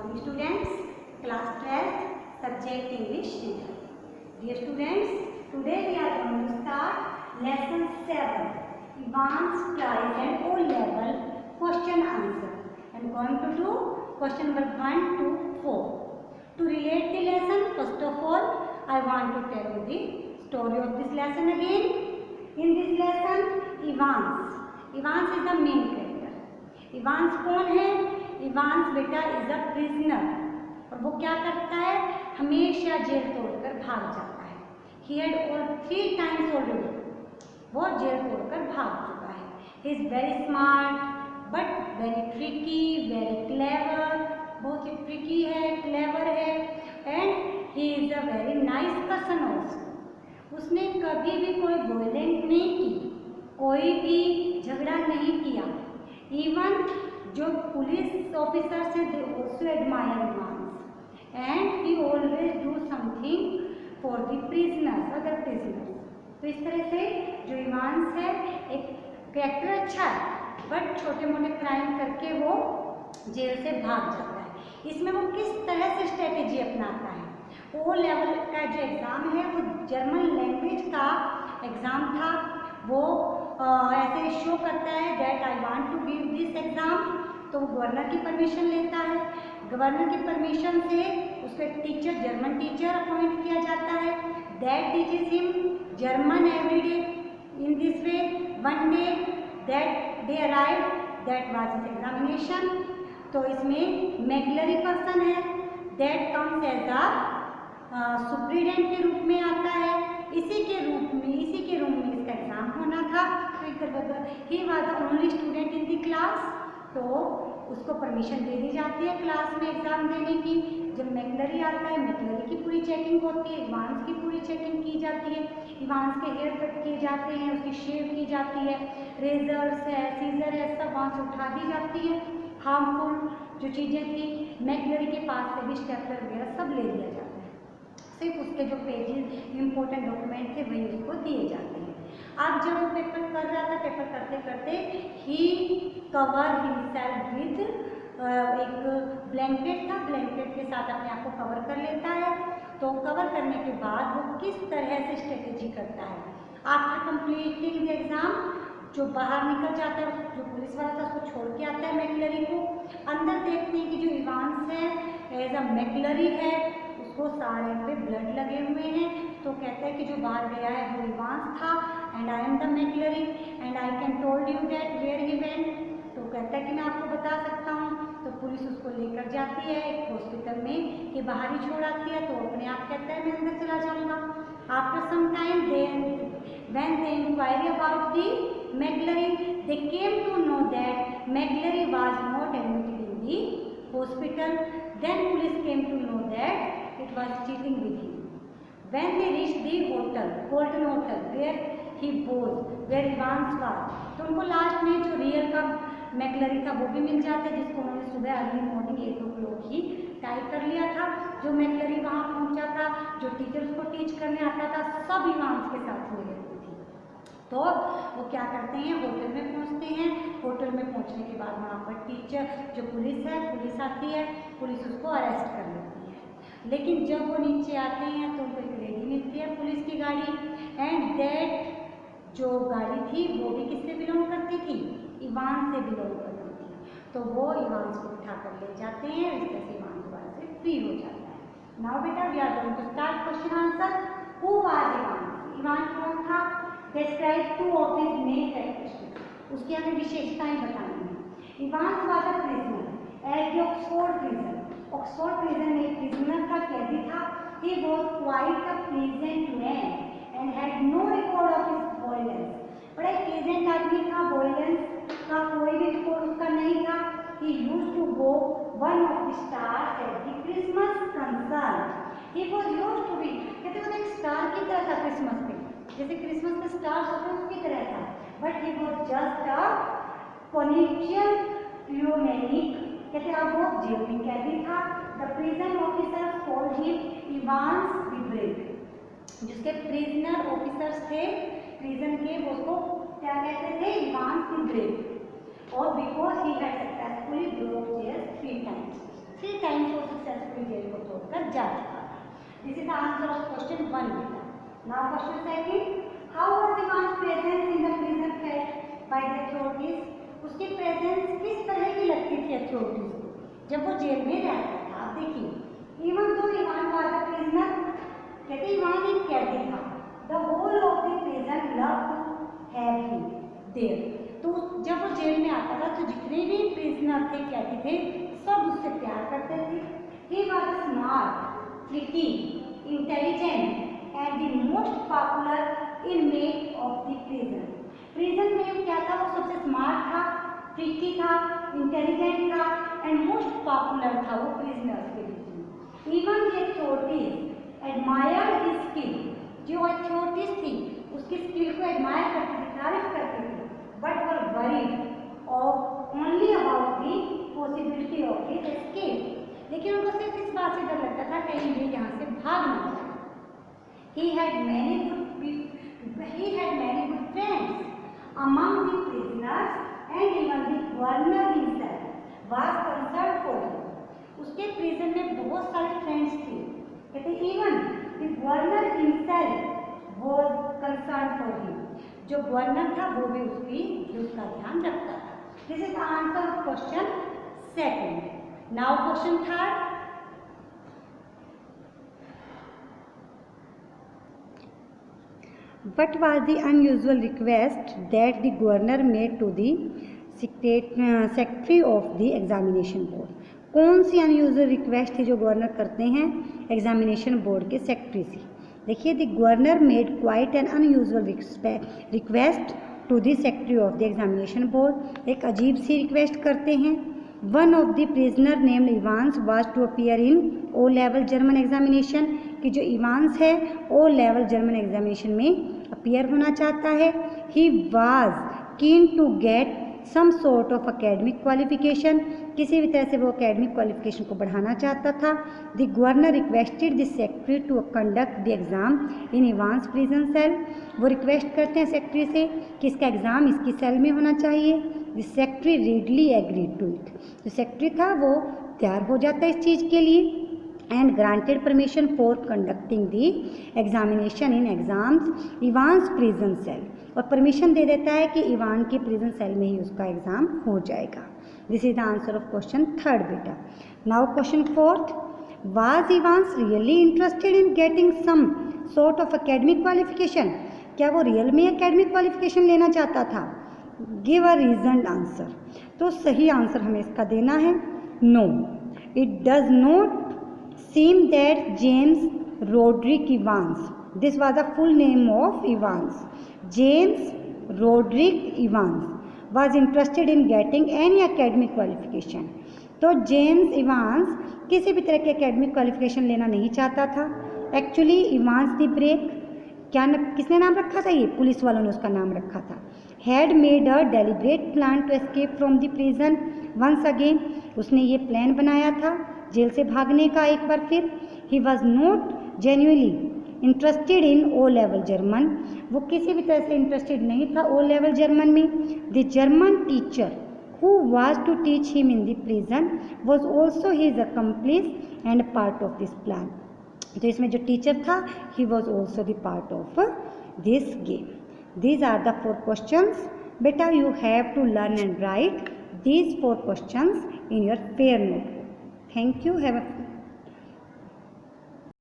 morning students, class 12, subject English Reader. Dear students, today we are going to start lesson 7, Advanced Price and O-Level question answer. I am going to do question number 1 to 4. To relate the lesson, first of all, I want to tell you the story of this lesson again. In this lesson, Evans is the main character. Evans कौन है? Evans बेटा is a prisoner और वो क्या करता है, हमेशा jail तोड़कर भाग जाता है. He had all 3 times already, वो जेल तोड़कर भाग चुका है. He is very smart but very tricky, very clever, बहुत ही ट्रिकी है, क्लेवर है, and he is a very nice person also. उसने कभी भी कोई वायलेंट नहीं की, कोई भी झगड़ा नहीं किया. इवन जो पुलिस ऑफिसर्स हैं, they also admire Evans and he always do something for the prisoners, other prisoners. तो इस तरह से जो इवांस है एक कैरेक्टर अच्छा है, बट छोटे मोटे क्राइम करके वो जेल से भाग जाता है. इसमें वो किस तरह से स्ट्रेटेजी अपनाता है. ओ लेवल का जो एग्ज़ाम है वो जर्मन लैंग्वेज का एग्ज़ाम था. वो ऐसे शो करता है that I want to give this exam. तो वो गवर्नर की परमिशन लेता है. गवर्नर की परमिशन से उसके टीचर, जर्मन टीचर अपॉइंट किया जाता है. That teaches him German every day. In this way one day that day arrive, that was his examination. तो इसमें मैकलरी पर्सन है, that comes as a superintendent के रूप में आता है. इसी के रूम में इसका एग्ज़ाम होना था. He was the only student in the class. तो उसको परमिशन दे दी जाती है क्लास में एग्ज़ाम देने की. जब मैकलरी आता है, मैकलरी की पूरी चेकिंग होती है, इवांस की पूरी चेकिंग की जाती है. इवांस के हेयर कट किए जाते हैं, उसकी शेव की जाती है, रेजर्स है, सीजर है, सब वहाँ से उठा दी जाती है. हार्मफुल जो चीज़ें थी मैकलरी के पास से भी स्टेपलर वगैरह सब ले लिया जाता है. सिर्फ उसके जो पेजेस इम्पोर्टेंट डॉक्यूमेंट थे वही उसको दिए जाते हैं. अब जब वो पेपर कर रहा था, पेपर करते करते ही कवर हिमसेल्फ विद एक ब्लैंकेट था, ब्लैंकेट के साथ अपने आप को कवर कर लेता है. तो कवर करने के बाद वो किस तरह से स्ट्रेटेजी करता है. आफ्टर कंप्लीटिंग द एग्ज़ाम जो बाहर निकल जाता है, जो पुलिस वाला था उसको छोड़ के आता है मैकलरी को. अंदर देखते हैं कि जो इवांस है एज अ मैकलरी है, उसको सारे पे ब्लड लगे हुए हैं. तो कहता है कि जो बाहर गया है वो इवांस था and I am the McLeery and I can told you that where he went. तो कहता है कि मैं आपको बता सकता हूँ. तो पुलिस उसको लेकर जाती है एक हॉस्पिटल में, कि बाहर ही छोड़ आती है. तो अपने आप कहता है मैं अंदर चला जाऊँगा. After some time when they inquiry about the McLary, they came to know that McLary was not admitted in the hospital. Then police came to know that it was cheating with him. When they reached the hotel, Holton Hotel, where he was, where Evans was, तो उनको last में जो real का मैकलरी था वो भी मिल जाता है, जिसको उन्होंने सुबह अर्ली मॉर्निंग 8 o'clock ही टाइप कर लिया था. जो मैकलरी वहाँ पहुँचा था, जो टीचर उसको टीच करने आता था, सब इवांस के साथ मिले हुए थे. तो वो क्या करते हैं, होटल में पहुँचते हैं. होटल में पहुँचने के बाद वहाँ पर टीचर जो पुलिस आती है, पुलिस उसको अरेस्ट कर लेती है. लेकिन जब वो नीचे आते हैं तो उनको एक लेडी मिलती है पुलिस की गाड़ी. एंड दैट जो गाड़ी थी वो भी किससे बिलोंग करती थी, इवांस से बिलोंग करती थी. तो वो इवांस को उठा कर ले जाते हैं. इस तरह से इवांस दोबारा से फ्री हो जाता है. नाउ बेटा we are going to start question answer. Who was Evans? Evans कौन था? Describe 2 of his main characteristics. उसकी हमें विशेषताएं बतानी है. Evans was a prisoner at the Oxford prison. Oxford prison में एक प्रिजनर का कैदी था. He was quite a pleasant man and had no record of his violence. बड़ा एक प्लीजेंट आदमी था, वायलेंस का कोई भी रिकॉर्ड उसका नहीं था. He used to go one of the stars at the Christmas concert. He was used to be, कहते हैं एक स्टार की तरह था क्रिसमस पे, जैसे क्रिसमस के स्टार्स होते हैं उसकी तरह था. But he was just a politician प्यूमेनिक, कहते हैं अब वो जेल में कैदी था. The prison officers called him Evans the brave. जिसके प्रिजनर ऑफिसर्स थे प्रिजन के, वो उसको क्या कहते थे, इवांस द ब्रेव. और because he had successfully broke chairs 3 times वो अपनी जेल को तोड़कर जा चुका था। This is the answer of question 1 बेटा। Now question second, how was Ivan presence in the prison felt by the authorities? उसकी प्रेजेंस किस तरह की लगती थी अथॉरिटीज को जब वो जेल में रहता था? आप देखिए, even though Evan was a prisoner, कहते इवान एक कैदी था, the whole of the prison love to have him there. तो जब वो जेल में आता था तो जितने भी प्रिजनर थे, कैदी थे, सब उससे प्यार करते थे। He was smart, tricky, intelligent and the most popular inmate of the prison. Prison में क्या था? वो सबसे स्मार्ट था, ट्रिकी था, इंटेलिजेंट था एंड मोस्ट पॉपुलर था वो प्रिजनर्स के बीच में। Even the authorities admired his skill. जो अथॉरिटीज थी उसकी स्किल को एडमायर करती थी, तारीफ करती थी, but were worried of only about the possibility of his escape. लेकिन उनको सिर्फ इस बात से डर लगता था कहीं ये यहाँ से भाग ना जाए। He had many good friends among the prisoners and even the governor himself was concerned for him. उसके प्रिजन में बहुत सारे फ्रेंड्स थे, कहते even the governor himself was concerned for him. जो गवर्नर था वो भी उसका ध्यान रखता था। This is the answer of question second. Now question third, what was the unusual request that the governor made to the secretary of the examination board? कौन सी unusual request थी जो गवर्नर करते हैं एग्जामिनेशन बोर्ड के secretary से? देखिए, the governor made quite an unusual request to the secretary of the examination board. एक अजीब सी रिक्वेस्ट करते हैं। One of the prisoner named Evans was to appear in O level German examination, कि जो इवांस है ओ लेवल जर्मन एग्जामिनेशन में appear होना चाहता है। He was keen to get some sort of academic qualification, किसी भी तरह से वो अकेडमिक क्वालिफिकेशन को बढ़ाना चाहता था। The governor requested the secretary to conduct the exam in Evans prison cell. वो रिक्वेस्ट करते हैं सेक्रेटरी से कि इसका एग्ज़ाम इसकी सेल में होना चाहिए। The secretary readily agreed to it. जो सेक्रेटरी था वो तैयार हो जाता है इस चीज़ के लिए। And granted permission for conducting the examination in exams Evans prison cell, और परमिशन दे देता है कि इवान के प्रिजन सेल में ही उसका एग्ज़ाम हो जाएगा। This is the answer of question third बेटा। Now question fourth, was Evans really interested in getting some sort of academic qualification? क्या वो रियल में एकेडमिक क्वालिफिकेशन लेना चाहता था? Give a reason answer. तो सही आंसर हमें इसका देना है no, it does not seem that James Roderick Evans, this was the full name of Evans, James Roderick Evans was interested in getting any academic qualification. तो James Evans किसी भी तरह की एकेडमिक क्वालिफिकेशन लेना नहीं चाहता था। एक्चुअली इवांस द ब्रेक, किसने नाम रखा था? ये पुलिस वालों ने उसका नाम रखा था। Had made a deliberate plan to escape from the prison once again, उसने ये प्लान बनाया था जेल से भागने का एक बार फिर। He was not genuinely interested in O level German, वो किसी भी तरह से इंटरेस्टेड नहीं था ओ लेवल जर्मन में। The German teacher who was to teach him in the prison was also his accomplice and part of this plan. तो इसमें जो टीचर था he was also the part of this game. These are the 4 questions बेटा, you have to learn and right these 4 questions in your pair notebook. Thank you. Have a